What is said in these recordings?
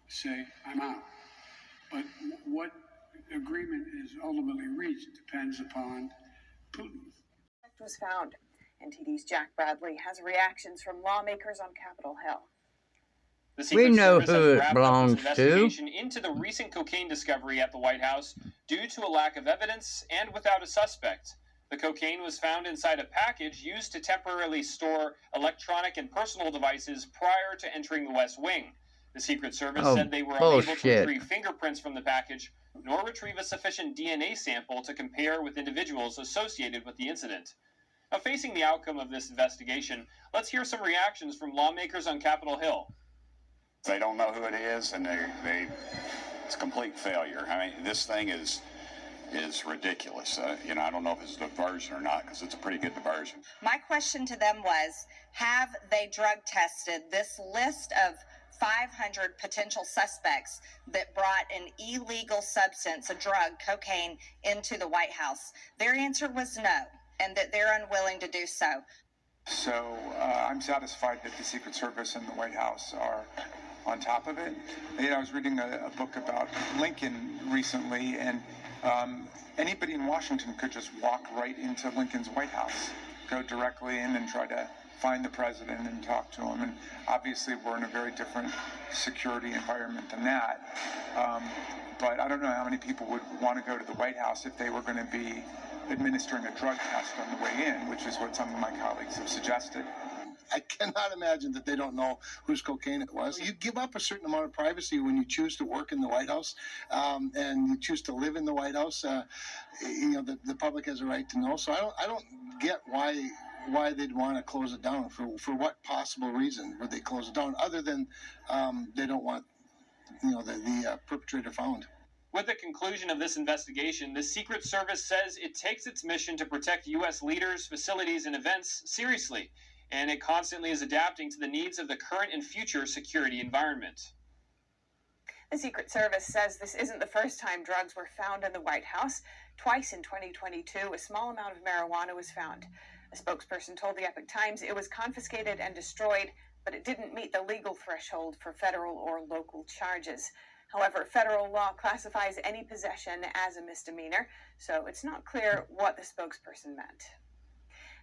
say, I'm out. But what agreement is ultimately reached depends upon Putin. Was found. NTD's Jack Bradley has reactions from lawmakers on Capitol Hill. The Secret Service has wrapped up its investigation to. into the recent cocaine discovery at the White House due to a lack of evidence and without a suspect. The cocaine was found inside a package used to temporarily store electronic and personal devices prior to entering the West Wing. The Secret Service said they were unable to retrieve fingerprints from the package, nor retrieve a sufficient DNA sample to compare with individuals associated with the incident. Now, facing the outcome of this investigation, let's hear some reactions from lawmakers on Capitol Hill. They don't know who it is, and it's a complete failure. I mean, this thing is ridiculous. I don't know if it's a diversion or not, because it's a pretty good diversion. My question to them was, have they drug tested this list of 500 potential suspects that brought an illegal substance, a drug, cocaine, into the White House? Their answer was no, and that they're unwilling to do so. So I'm satisfied that the Secret Service and the White House are on top of it. I was reading a book about Lincoln recently, and anybody in Washington could just walk right into Lincoln's White House, go directly in and try to find the president and talk to him. And obviously we're in a very different security environment than that. But I don't know how many people would want to go to the White House if they were going to be administering a drug test on the way in, which is what some of my colleagues have suggested. I cannot imagine that they don't know whose cocaine it was. You give up a certain amount of privacy when you choose to work in the White House, and you choose to live in the White House. The public has a right to know. So I don't get why they'd want to close it down. For what possible reason would they close it down, other than they don't want the perpetrator found? With the conclusion of this investigation, the Secret Service says it takes its mission to protect U.S. leaders, facilities, and events seriously, and it constantly is adapting to the needs of the current and future security environment. The Secret Service says this isn't the first time drugs were found in the White House. Twice in 2022, a small amount of marijuana was found. A spokesperson told the Epoch Times it was confiscated and destroyed, but it didn't meet the legal threshold for federal or local charges. However, federal law classifies any possession as a misdemeanor, so it's not clear what the spokesperson meant.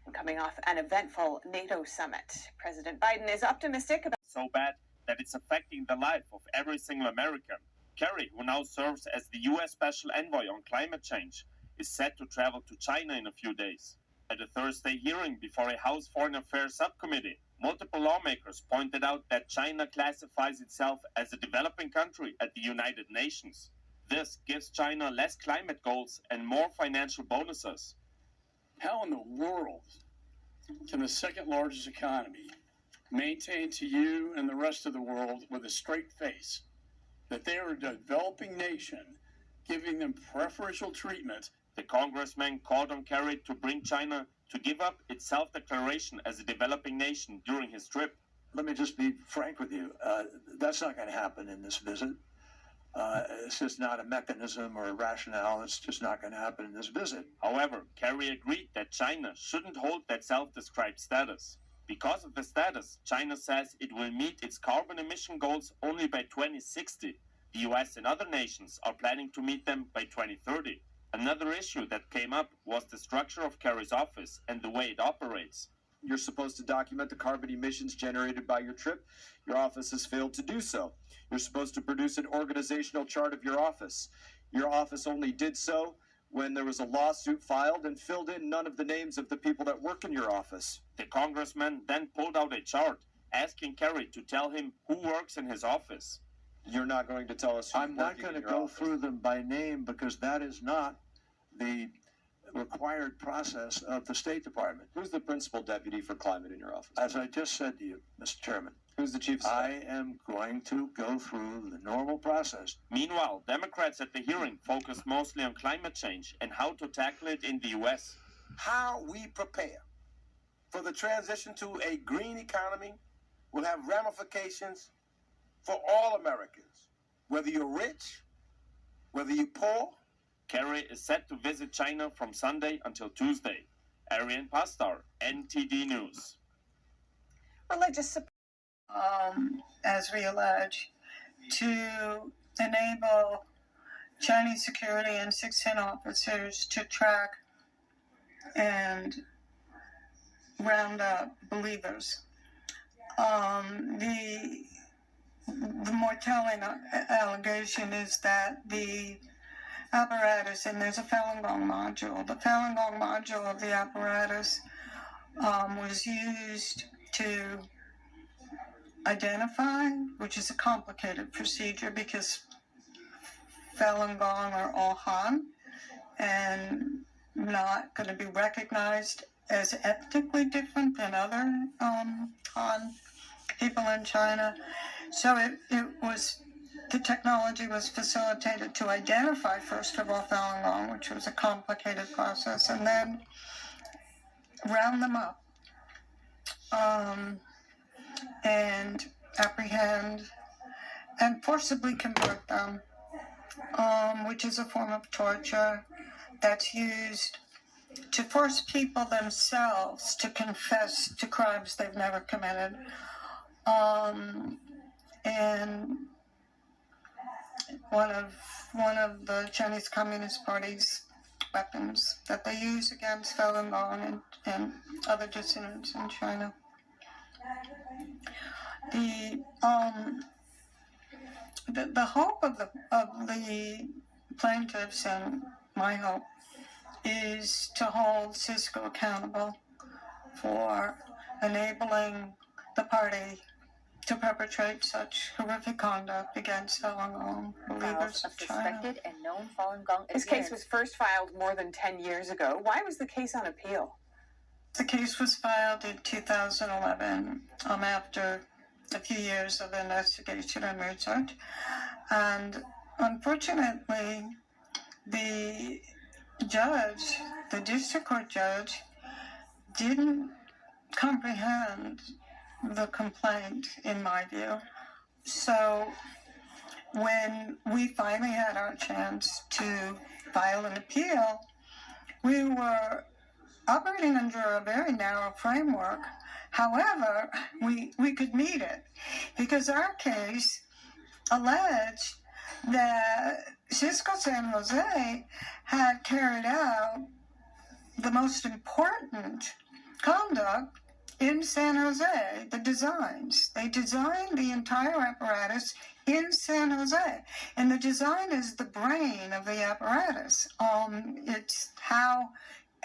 And coming off an eventful NATO summit, President Biden is optimistic about So bad that it's affecting the life of every single American. Kerry, who now serves as the U.S. Special Envoy on climate change, is set to travel to China in a few days. At a Thursday hearing before a House Foreign Affairs subcommittee, multiple lawmakers pointed out that China classifies itself as a developing country at the United Nations. This gives China less climate goals and more financial bonuses. How in the world can the second largest economy maintain to you and the rest of the world with a straight face that they are a developing nation, giving them preferential treatment? The congressman called on Kerry to bring China to give up its self-declaration as a developing nation during his trip. Let me just be frank with you. That's not going to happen in this visit. It's just not a mechanism or a rationale. It's just not going to happen in this visit. However, Kerry agreed that China shouldn't hold that self-described status. Because of the status, China says it will meet its carbon emission goals only by 2060. The US and other nations are planning to meet them by 2030. Another issue that came up was the structure of Kerry's office and the way it operates. You're supposed to document the carbon emissions generated by your trip. Your office has failed to do so. You're supposed to produce an organizational chart of your office. Your office only did so when there was a lawsuit filed and filled in none of the names of the people that work in your office. The congressman then pulled out a chart, asking Kerry to tell him who works in his office. You're not going to tell us who's I'm not going to go through them by name, because that is not the required process of the State Department. Who's the principal deputy for climate in your office? As I just said to you, Mr. Chairman, who's the chief of staff? I am going to go through the normal process. Meanwhile, Democrats at the hearing focused mostly on climate change and how to tackle it in the U.S. How we prepare for the transition to a green economy will have ramifications for all Americans, whether you're rich, whether you're poor. Kerry is set to visit China from Sunday until Tuesday. Arian Pastar, NTD News. religious support. As we allege, to enable Chinese security and 16 officers to track and round up believers. The more telling allegation is that the apparatus, and there's a Falun Gong module, the Falun Gong module of the apparatus was used to identify, which is a complicated procedure because Falun Gong are all Han and not going to be recognized as ethnically different than other Han people in China. So the technology was facilitated to identify, first of all, Falun Gong, which was a complicated process, and then round them up and apprehend and forcibly convert them, which is a form of torture that's used to force people themselves to confess to crimes they've never committed. And one of the Chinese Communist Party's weapons that they use against Falun Gong and other dissidents in China. The hope of the plaintiffs, and my hope, is to hold Cisco accountable for enabling the party to perpetrate such horrific conduct against Falun Gong believers of China. And known Falun Gong This case was first filed more than 10 years ago. Why was the case on appeal? The case was filed in 2011, after a few years of investigation and research. And unfortunately, the judge, the district court judge, didn't comprehend the complaint, in my view. So when we finally had our chance to file an appeal, we were operating under a very narrow framework. However, we could meet it because our case alleged that Cisco San Jose had carried out the most important conduct in San Jose, the designs. They designed the entire apparatus in San Jose. And the design is the brain of the apparatus. It's how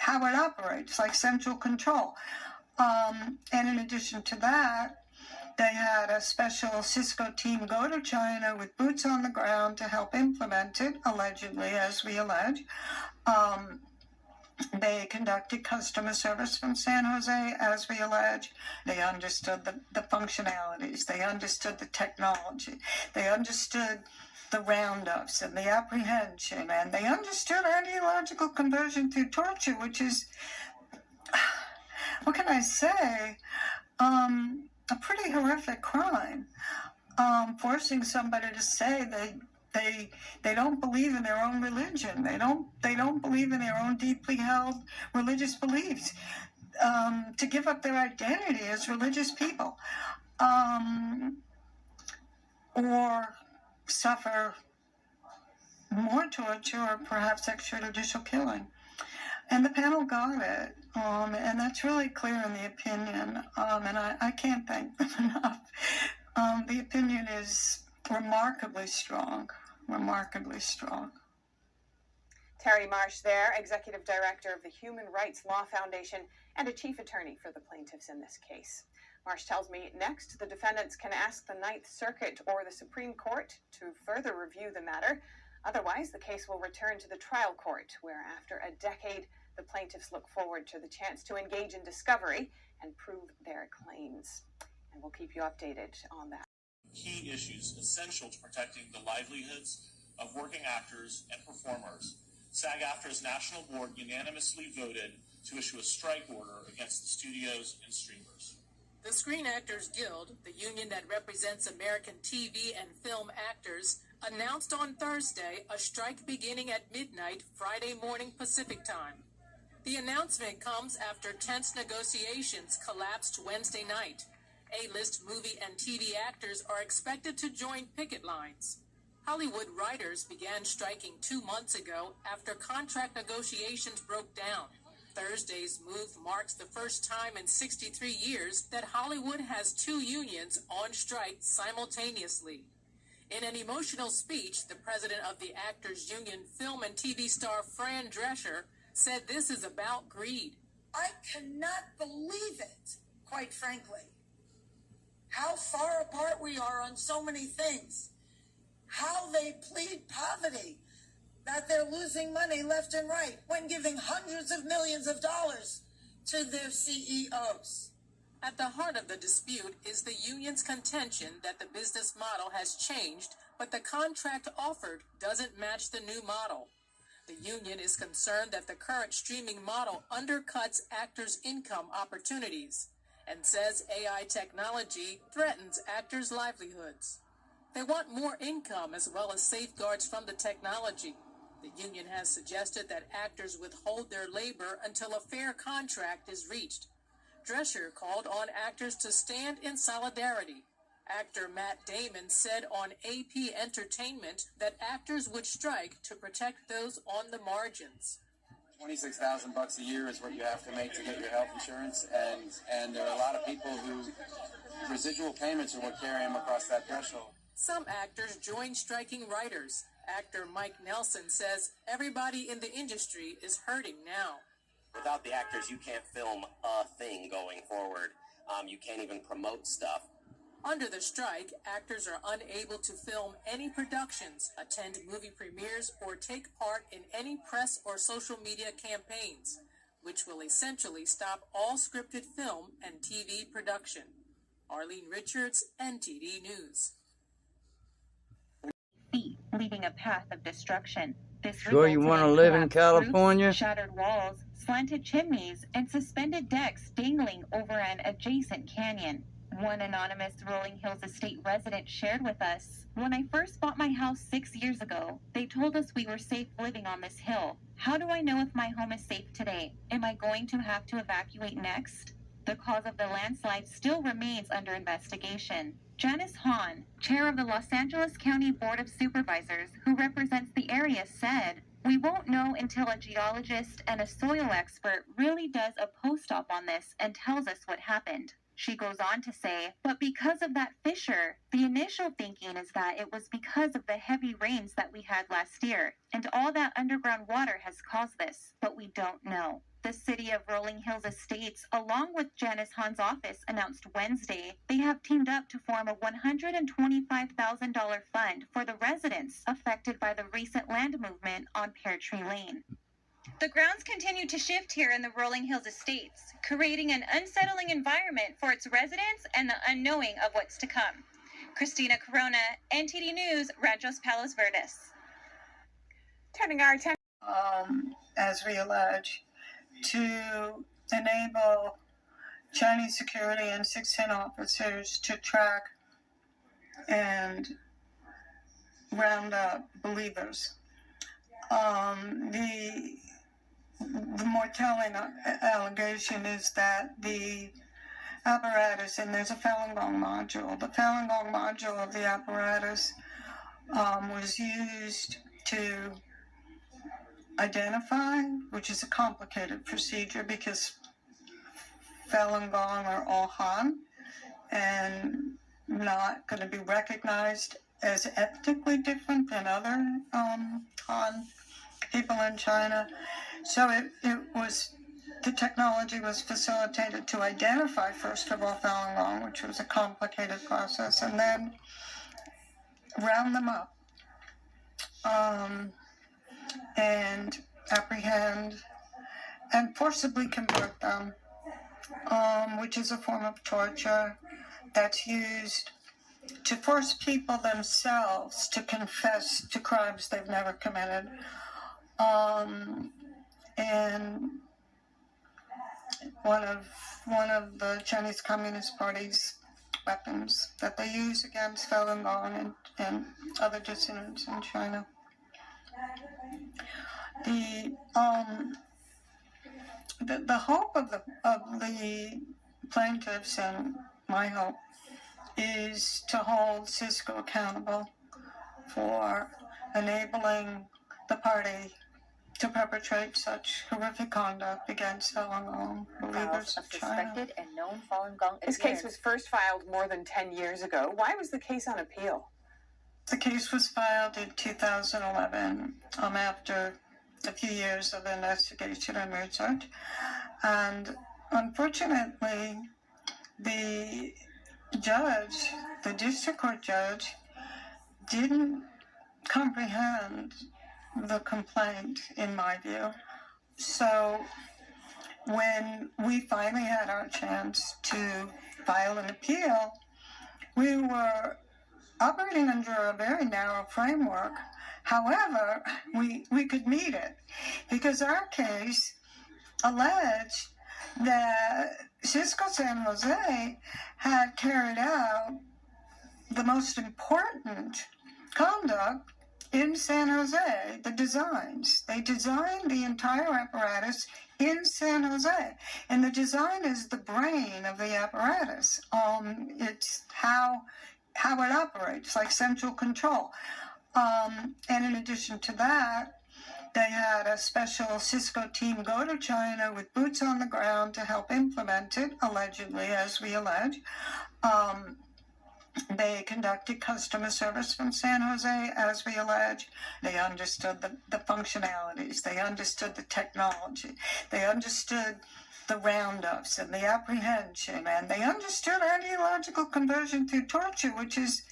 it operates, like central control. And in addition to that, they had a special Cisco team go to China with boots on the ground to help implement it, allegedly, as we allege. They conducted customer service from San Jose, as we allege. They understood the functionalities. They understood the technology. They understood the roundups and the apprehension. And they understood ideological conversion through torture, which is, what can I say, a pretty horrific crime. Forcing somebody to say they don't believe in their own religion. They don't believe in their own deeply held religious beliefs. To give up their identity as religious people, or suffer more torture or perhaps extrajudicial killing. And the panel got it, and that's really clear in the opinion, and I can't thank them enough. The opinion is remarkably strong. Terry Marsh there, Executive Director of the Human Rights Law Foundation and a Chief Attorney for the plaintiffs in this case. Marsh tells me next the defendants can ask the Ninth Circuit or the Supreme Court to further review the matter. Otherwise, the case will return to the trial court, where after a decade, the plaintiffs look forward to the chance to engage in discovery and prove their claims. And we'll keep you updated on that. Key issues essential to protecting the livelihoods of working actors and performers. SAG-AFTRA's national board unanimously voted to issue a strike order against the studios and streamers. The Screen Actors Guild, the union that represents American TV and film actors, announced on Thursday a strike beginning at midnight Friday morning Pacific time. The announcement comes after tense negotiations collapsed Wednesday night. A-list movie and TV actors are expected to join picket lines. Hollywood writers began striking 2 months ago after contract negotiations broke down. Thursday's move marks the first time in 63 years that Hollywood has 2 unions on strike simultaneously. In an emotional speech, the president of the Actors Union, film and TV star Fran Drescher, said this is about greed. I cannot believe it, quite frankly. How far apart we are on so many things. How they plead poverty, that they're losing money left and right when giving hundreds of millions of dollars to their CEOs. At the heart of the dispute is the union's contention that the business model has changed, but the contract offered doesn't match the new model. The union is concerned that the current streaming model undercuts actors' income opportunities and says AI technology threatens actors' livelihoods. They want more income as well as safeguards from the technology. The union has suggested that actors withhold their labor until a fair contract is reached. Drescher called on actors to stand in solidarity. Actor Matt Damon said on AP Entertainment that actors would strike to protect those on the margins. $26,000 a year is what you have to make to get your health insurance, and there are a lot of people who residual payments are what carry them across that threshold. Some actors join striking writers. Actor Mike Nelson says everybody in the industry is hurting now. Without the actors, you can't film a thing going forward. You can't even promote stuff. Under the strike, actors are unable to film any productions, attend movie premieres, or take part in any press or social media campaigns, which will essentially stop all scripted film and TV production. Arlene Richards, NTD News. Leaving a path of destruction. This Sure you want to live in California? Roofs, shattered walls, slanted chimneys, and suspended decks dangling over an adjacent canyon. One anonymous Rolling Hills Estate resident shared with us, "When I first bought my house 6 years ago, they told us we were safe living on this hill. How do I know if my home is safe today? Am I going to have to evacuate next?" The cause of the landslide still remains under investigation. Janice Hahn, chair of the Los Angeles County Board of Supervisors, who represents the area, said, "We won't know until a geologist and a soil expert really does a post-op on this and tells us what happened." She goes on to say, "But because of that fissure, the initial thinking is that it was because of the heavy rains that we had last year, and all that underground water has caused this, but we don't know." The city of Rolling Hills Estates, along with Janice Hahn's office, announced Wednesday they have teamed up to form a $125,000 fund for the residents affected by the recent land movement on Pear Tree Lane. The grounds continue to shift here in the Rolling Hills Estates, creating an unsettling environment for its residents and the unknowing of what's to come. Christina Corona, NTD News, Ranchos Palos Verdes. Turning our attention. As we allege, to enable Chinese security and 610 officers to track and round up believers. The more telling allegation is that the apparatus, and there's a Falun Gong module, the Falun Gong module of the apparatus was used to identify, which is a complicated procedure because Falun Gong are all Han and not going to be recognized as ethnically different than other Han people in China. So the technology was facilitated to identify, first of all, Falun Gong, which was a complicated process, and then round them up. And apprehend and forcibly convert them, which is a form of torture that's used to force people themselves to confess to crimes they've never committed. And one of the Chinese Communist Party's weapons that they use against Falun Gong and other dissidents in China. The hope of the plaintiffs and my hope, is to hold Cisco accountable for enabling the party to perpetrate such horrific conduct against Falun Gong believers of China. and known Falun Gong. This case was first filed more than 10 years ago. Why was the case on appeal? The case was filed in 2011, after a few years of investigation and research. And unfortunately, the judge, the district court judge, didn't comprehend the complaint, in my view. So when we finally had our chance to file an appeal, we were operating under a very narrow framework. However, we could meet it because our case alleged that Cisco San Jose had carried out the most important conduct in San Jose, the designs. They designed the entire apparatus in San Jose. And the design is the brain of the apparatus. It's how it operates, like central control. And in addition to that, they had a special Cisco team go to China with boots on the ground to help implement it, allegedly, as we allege. They conducted customer service from San Jose, as we allege. They understood the functionalities. They understood the technology. They understood the roundups and the apprehension, and they understood ideological conversion through torture, which is,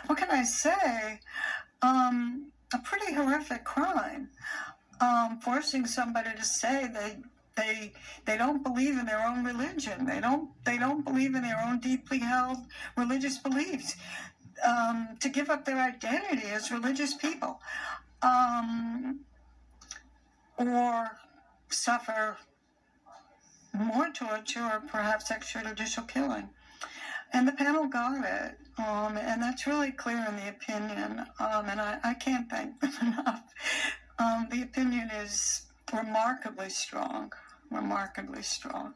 what can I say, a pretty horrific crime. Forcing somebody to say they don't believe in their own religion. They don't believe in their own deeply held religious beliefs. To give up their identity as religious people, or suffer more torture or perhaps extrajudicial killing. And the panel got it, and that's really clear in the opinion, and I can't thank them enough. The opinion is remarkably strong. Remarkably strong.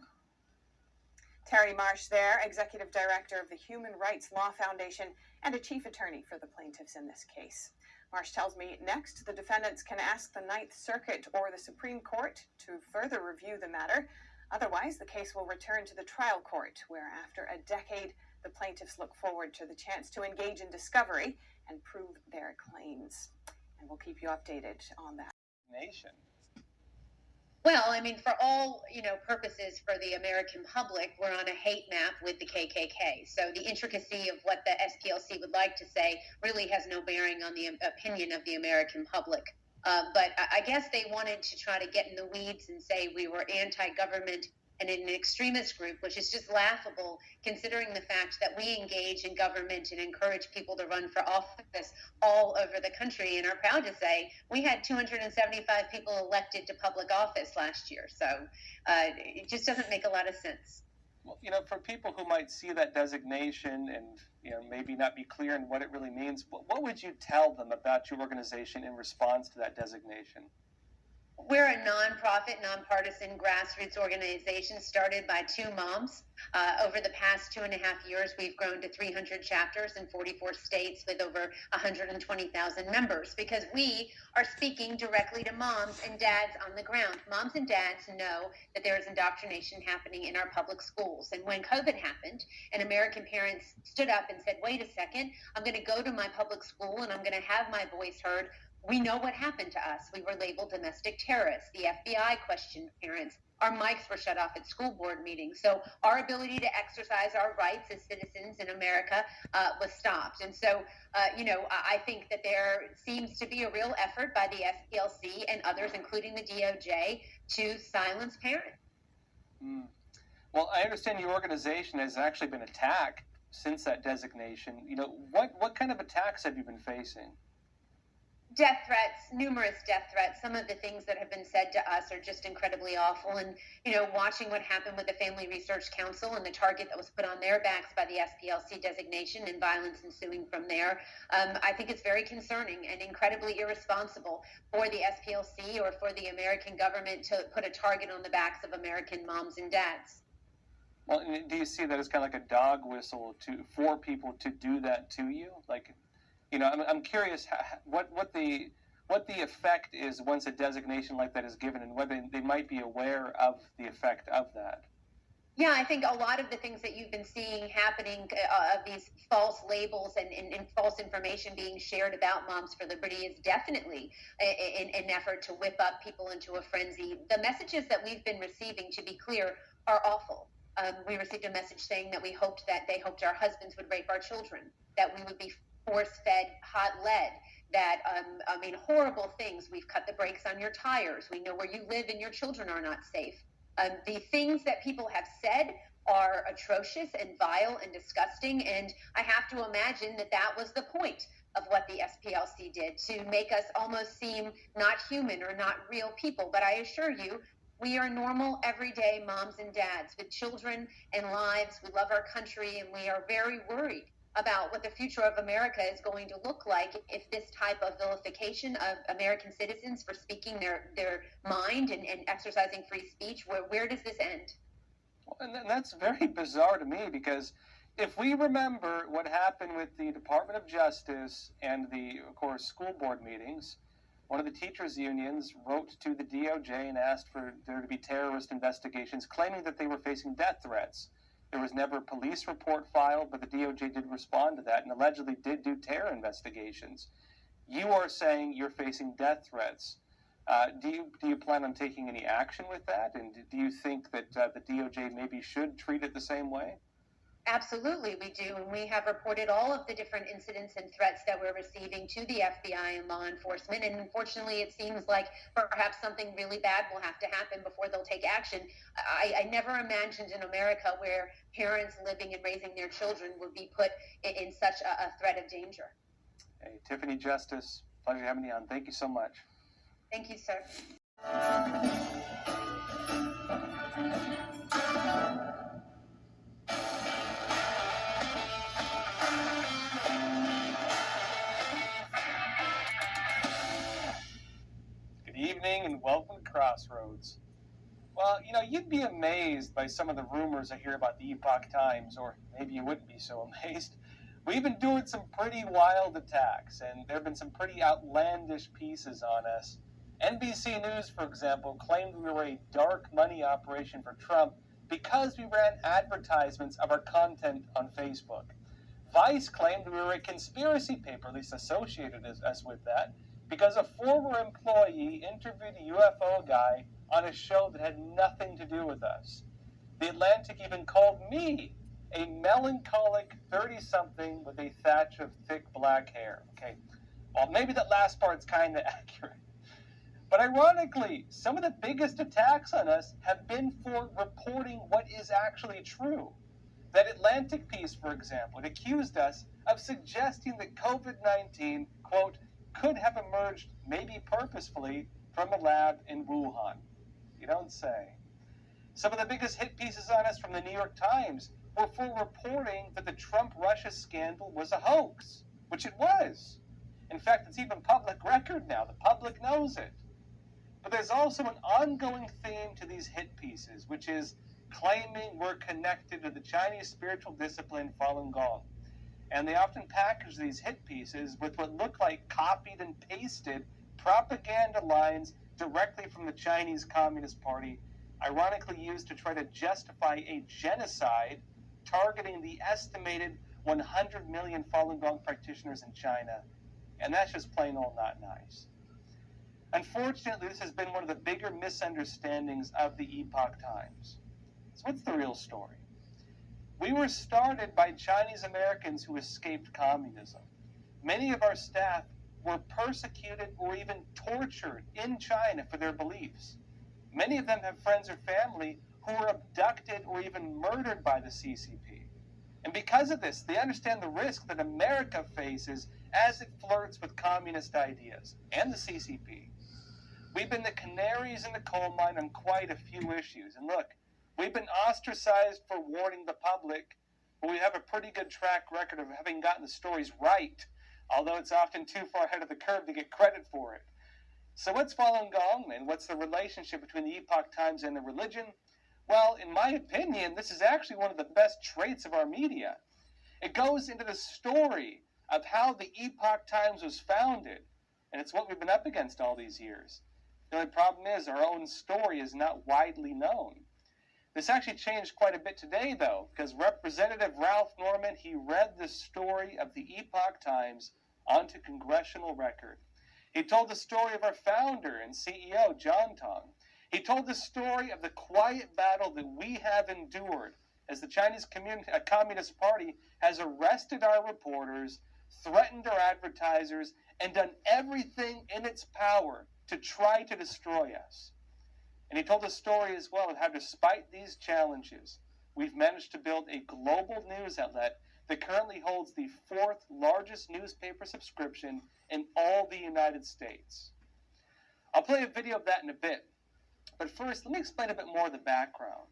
Terry Marsh there, Executive Director of the Human Rights Law Foundation and a Chief Attorney for the plaintiffs in this case. Marsh tells me next the defendants can ask the Ninth Circuit or the Supreme Court to further review the matter. Otherwise, the case will return to the trial court, where after a decade, the plaintiffs look forward to the chance to engage in discovery and prove their claims. And we'll keep you updated on that. Nation. Well, I mean, for all, purposes for the American public, we're on a hate map with the KKK. So the intricacy of what the SPLC would like to say really has no bearing on the opinion of the American public. But I guess they wanted to try to get in the weeds and say we were anti-government and an extremist group, which is just laughable considering the fact that we engage in government and encourage people to run for office all over the country, and are proud to say we had 275 people elected to public office last year. So it just doesn't make a lot of sense. Well, for people who might see that designation and, maybe not be clear in what it really means, what would you tell them about your organization in response to that designation? We're a nonprofit, nonpartisan grassroots organization started by two moms. Over the past 2.5 years, we've grown to 300 chapters in 44 states with over 120,000 members, because we are speaking directly to moms and dads on the ground. Moms and dads know that there is indoctrination happening in our public schools. And when COVID happened and American parents stood up and said, wait a second, I'm going to go to my public school and I'm going to have my voice heard, we know what happened to us. We were labeled domestic terrorists. The FBI questioned parents. Our mics were shut off at school board meetings. So our ability to exercise our rights as citizens in America was stopped. And so, I think that there seems to be a real effort by the SPLC and others, including the DOJ, to silence parents. Well, I understand your organization has actually been attacked since that designation. What kind of attacks have you been facing? Death threats, numerous death threats. Some of the things that have been said to us are just incredibly awful. And, watching what happened with the Family Research Council and the target that was put on their backs by the SPLC designation and violence ensuing from there, I think it's very concerning and incredibly irresponsible for the SPLC or for the American government to put a target on the backs of American moms and dads. Well, and do you see that as kind of like a dog whistle for people to do that to you? Like, I'm curious what the effect is once a designation like that is given, and whether they might be aware of the effect of that. Yeah, I think a lot of the things that you've been seeing happening of these false labels and false information being shared about Moms for Liberty is definitely an effort to whip up people into a frenzy. The messages that we've been receiving, to be clear, are awful. We received a message saying that they hoped our husbands would rape our children, that we would be force-fed hot lead, that, horrible things. We've cut the brakes on your tires. We know where you live and your children are not safe. The things that people have said are atrocious and vile and disgusting, and I have to imagine that that was the point of what the SPLC did, to make us almost seem not human or not real people. But I assure you, we are normal, everyday moms and dads with children and lives. We love our country, and we are very worried about what the future of America is going to look like if this type of vilification of American citizens for speaking their mind and exercising free speech, where does this end? And that's very bizarre to me, because if we remember what happened with the Department of Justice and the, of course, school board meetings, one of the teachers' unions wrote to the DOJ and asked for there to be terrorist investigations, claiming that they were facing death threats. There was never a police report filed, but the DOJ did respond to that and allegedly did do terror investigations. You are saying you're facing death threats. Do you plan on taking any action with that? And do you think that the DOJ maybe should treat it the same way? Absolutely, we do. And we have reported all of the different incidents and threats that we're receiving to the FBI and law enforcement. And unfortunately, it seems like perhaps something really bad will have to happen before they'll take action. I never imagined in America where parents living and raising their children would be put in such a threat of danger. Hey, Tiffany Justice, pleasure having you on. Thank you so much. Thank you, sir. Good evening and welcome to Crossroads. Well, you'd be amazed by some of the rumors I hear about the Epoch Times, or maybe you wouldn't be so amazed. We've been doing some pretty wild attacks, and there have been some pretty outlandish pieces on us. NBC News, for example, claimed we were a dark money operation for Trump because we ran advertisements of our content on Facebook. Vice claimed we were a conspiracy paper, at least associated us with that, because a former employee interviewed a UFO guy on a show that had nothing to do with us. The Atlantic even called me a melancholic 30-something with a thatch of thick black hair. Okay, well, maybe that last part's kind of accurate. But ironically, some of the biggest attacks on us have been for reporting what is actually true. That Atlantic piece, for example, it accused us of suggesting that COVID-19, quote, could have emerged, maybe purposefully, from a lab in Wuhan. You don't say. Some of the biggest hit pieces on us from the New York Times were for reporting that the Trump-Russia scandal was a hoax, which it was. In fact, it's even public record now. The public knows it. But there's also an ongoing theme to these hit pieces, which is claiming we're connected to the Chinese spiritual discipline Falun Gong. And they often package these hit pieces with what look like copied and pasted propaganda lines directly from the Chinese Communist Party, ironically used to try to justify a genocide targeting the estimated 100 million Falun Gong practitioners in China. And that's just plain old not nice. Unfortunately, this has been one of the bigger misunderstandings of the Epoch Times. So what's the real story? We were started by Chinese Americans who escaped communism. Many of our staff were persecuted or even tortured in China for their beliefs. Many of them have friends or family who were abducted or even murdered by the CCP. And because of this, they understand the risk that America faces as it flirts with communist ideas, and the CCP. We've been the canaries in the coal mine on quite a few issues. And look, we've been ostracized for warning the public, but we have a pretty good track record of having gotten the stories right, although it's often too far ahead of the curve to get credit for it. So what's Falun Gong, and what's the relationship between the Epoch Times and the religion? Well, in my opinion, this is actually one of the best traits of our media. It goes into the story of how the Epoch Times was founded, and it's what we've been up against all these years. The only problem is our own story is not widely known. This actually changed quite a bit today, though, because Representative Ralph Norman, he read the story of the Epoch Times onto congressional record. He told the story of our founder and CEO, John Tong. He told the story of the quiet battle that we have endured as the Chinese Communist Party has arrested our reporters, threatened our advertisers, and done everything in its power to try to destroy us. And he told a story as well of how, despite these challenges, we've managed to build a global news outlet that currently holds the 4th largest newspaper subscription in all the United States. I'll play a video of that in a bit, but first, let me explain a bit more of the background.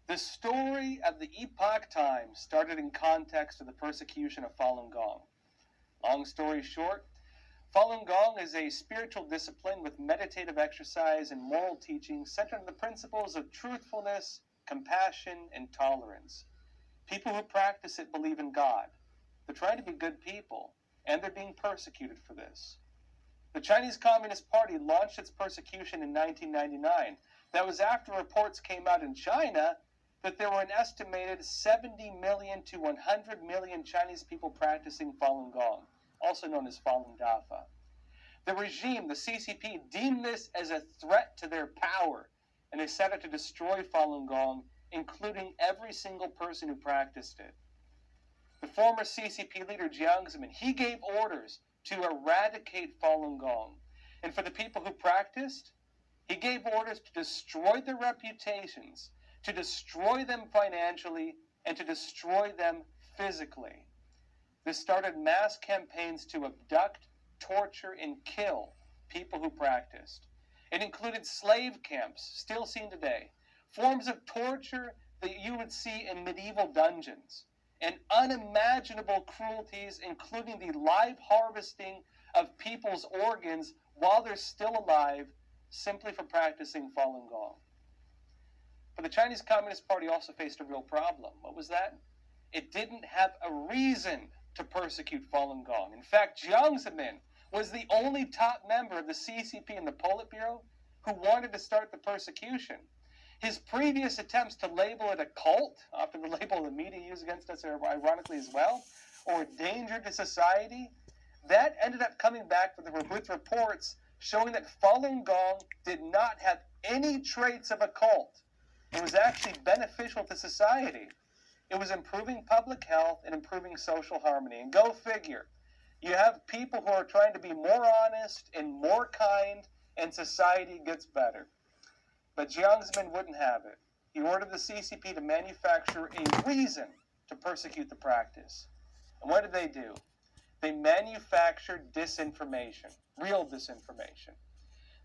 The story of the Epoch Times started in context of the persecution of Falun Gong. Long story short, Falun Gong is a spiritual discipline with meditative exercise and moral teaching centered on the principles of truthfulness, compassion, and tolerance. People who practice it believe in God. They're trying to be good people, and they're being persecuted for this. The Chinese Communist Party launched its persecution in 1999. That was after reports came out in China that there were an estimated 70 million to 100 million Chinese people practicing Falun Gong, also known as Falun Dafa. The regime, the CCP, deemed this as a threat to their power, and they set out to destroy Falun Gong, including every single person who practiced it. The former CCP leader Jiang Zemin, he gave orders to eradicate Falun Gong. And for the people who practiced, he gave orders to destroy their reputations, to destroy them financially, and to destroy them physically. This started mass campaigns to abduct, torture, and kill people who practiced. It included slave camps, still seen today, forms of torture that you would see in medieval dungeons, and unimaginable cruelties, including the live harvesting of people's organs while they're still alive, simply for practicing Falun Gong. But the Chinese Communist Party also faced a real problem. What was that? It didn't have a reason to persecute Falun Gong. In fact, Jiang Zemin was the only top member of the CCP and the Politburo who wanted to start the persecution. His previous attempts to label it a cult, often the label the media used against us ironically as well, or a danger to society, that ended up coming back with reports showing that Falun Gong did not have any traits of a cult. It was actually beneficial to society. It was improving public health and improving social harmony. And go figure, you have people who are trying to be more honest and more kind, and society gets better. But Jiang Zemin wouldn't have it. He ordered the CCP to manufacture a reason to persecute the practice. And what did they do? They manufactured disinformation, real disinformation.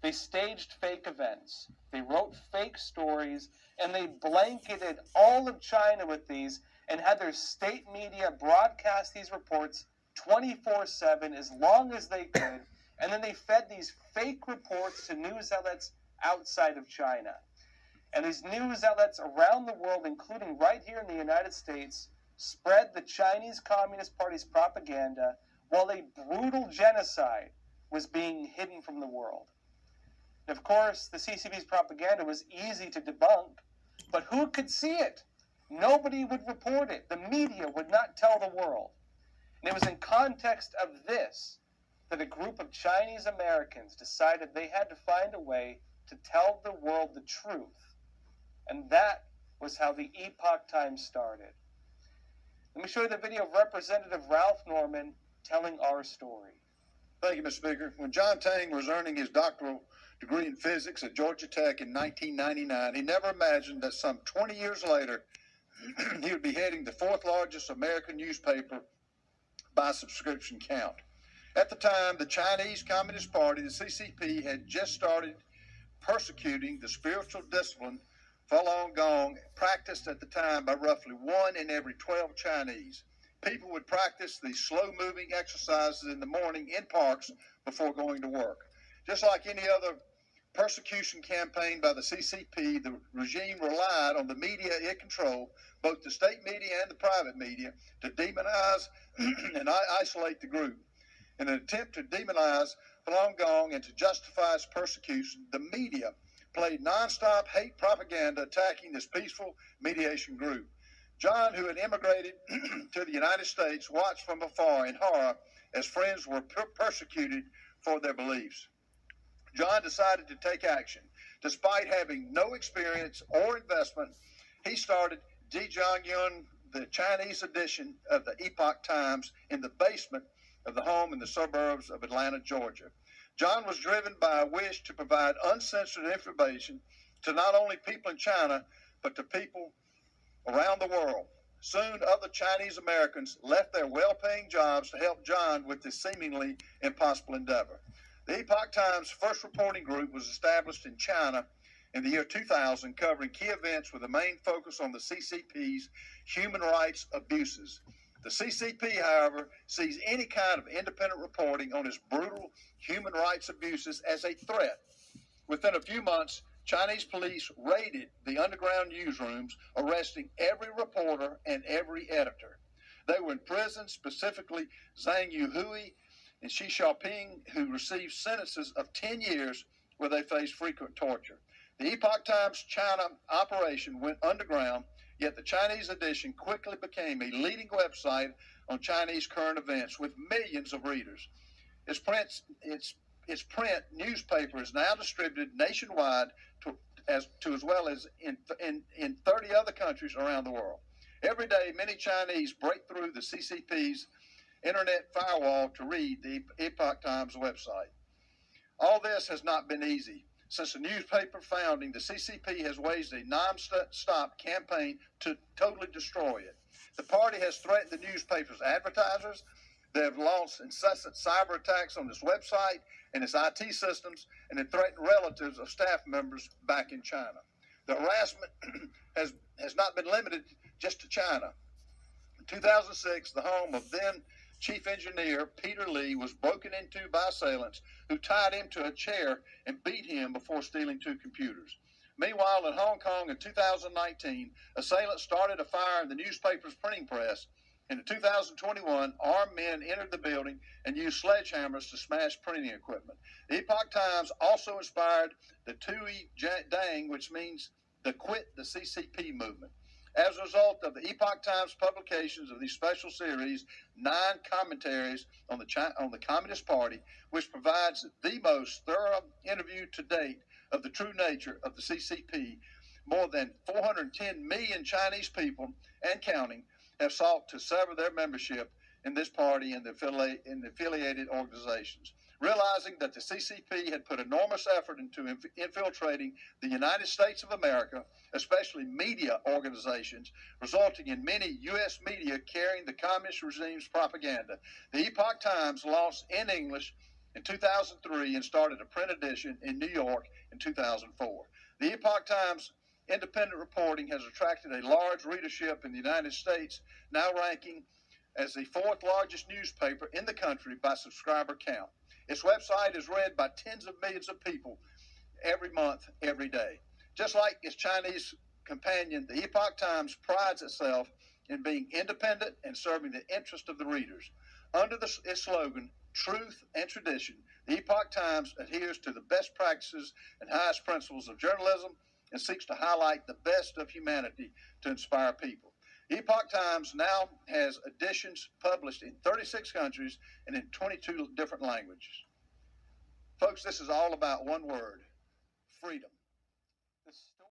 They staged fake events. They wrote fake stories, and they blanketed all of China with these and had their state media broadcast these reports 24/7 as long as they could, and then they fed these fake reports to news outlets outside of China. And these news outlets around the world, including right here in the United States, spread the Chinese Communist Party's propaganda while a brutal genocide was being hidden from the world. And of course, the CCP's propaganda was easy to debunk, but who could see it? Nobody would report it. The media would not tell the world. And it was in context of this that a group of Chinese Americans decided they had to find a way to tell the world the truth. And that was how the Epoch Times started. Let me show you the video of Representative Ralph Norman telling our story. Thank you, Mr. Speaker. When John Tang was earning his doctoral degree in physics at Georgia Tech in 1999, he never imagined that some 20 years later, he would be heading the 4th largest American newspaper by subscription count. At the time, the Chinese Communist Party, the CCP, had just started persecuting the spiritual discipline Falun Gong, practiced at the time by roughly 1 in every 12 Chinese. People would practice these slow-moving exercises in the morning in parks before going to work. Just like any other persecution campaign by the CCP, the regime relied on the media it controlled, both the state media and the private media, to demonize and isolate the group. In an attempt to demonize Falun Gong and to justify its persecution, the media played nonstop hate propaganda attacking this peaceful mediation group. John, who had immigrated to the United States, watched from afar in horror as friends were persecuted for their beliefs. John decided to take action. Despite having no experience or investment, he started Zhejiangyun, the Chinese edition of the Epoch Times, in the basement of the home in the suburbs of Atlanta, Georgia. John was driven by a wish to provide uncensored information to not only people in China, but to people around the world. Soon, other Chinese Americans left their well-paying jobs to help John with this seemingly impossible endeavor. The Epoch Times' first reporting group was established in China in the year 2000, covering key events with a main focus on the CCP's human rights abuses. The CCP, however, sees any kind of independent reporting on its brutal human rights abuses as a threat. Within a few months, Chinese police raided the underground newsrooms, arresting every reporter and every editor. They were in prison, specifically Zhang Yuhui and Xi Xiaoping, who received sentences of 10 years where they faced frequent torture. The Epoch Times China operation went underground, yet the Chinese edition quickly became a leading website on Chinese current events with millions of readers. Its print newspaper is now distributed nationwide as well as in 30 other countries around the world. Every day, many Chinese break through the CCP's internet firewall to read the Epoch Times website. All this has not been easy. Since the newspaper founding, the CCP has waged a non-stop campaign to totally destroy it. The party has threatened the newspaper's advertisers. They have launched incessant cyber attacks on its website and its IT systems, and have threatened relatives of staff members back in China. The harassment has not been limited just to China. In 2006, the home of then Chief Engineer Peter Lee was broken into by assailants who tied him to a chair and beat him before stealing 2 computers. Meanwhile, in Hong Kong in 2019, assailants started a fire in the newspaper's printing press. And in 2021, armed men entered the building and used sledgehammers to smash printing equipment. The Epoch Times also inspired the Tui Dang, which means the Quit the CCP movement. As a result of the Epoch Times publications of these special series, 9 commentaries on the Communist Party, which provides the most thorough interview to date of the true nature of the CCP, more than 410 million Chinese people and counting have sought to sever their membership in this party and the affiliated organizations. Realizing that the CCP had put enormous effort into infiltrating the United States of America, especially media organizations, resulting in many U.S. media carrying the communist regime's propaganda, the Epoch Times launched in English in 2003 and started a print edition in New York in 2004. The Epoch Times independent reporting has attracted a large readership in the United States, now ranking as the 4th largest newspaper in the country by subscriber count. Its website is read by tens of millions of people every month, every day. Just like its Chinese companion, the Epoch Times prides itself in being independent and serving the interest of the readers. Under its slogan, Truth and Tradition, the Epoch Times adheres to the best practices and highest principles of journalism and seeks to highlight the best of humanity to inspire people. Epoch Times now has editions published in 36 countries and in 22 different languages. Folks, this is all about one word: freedom.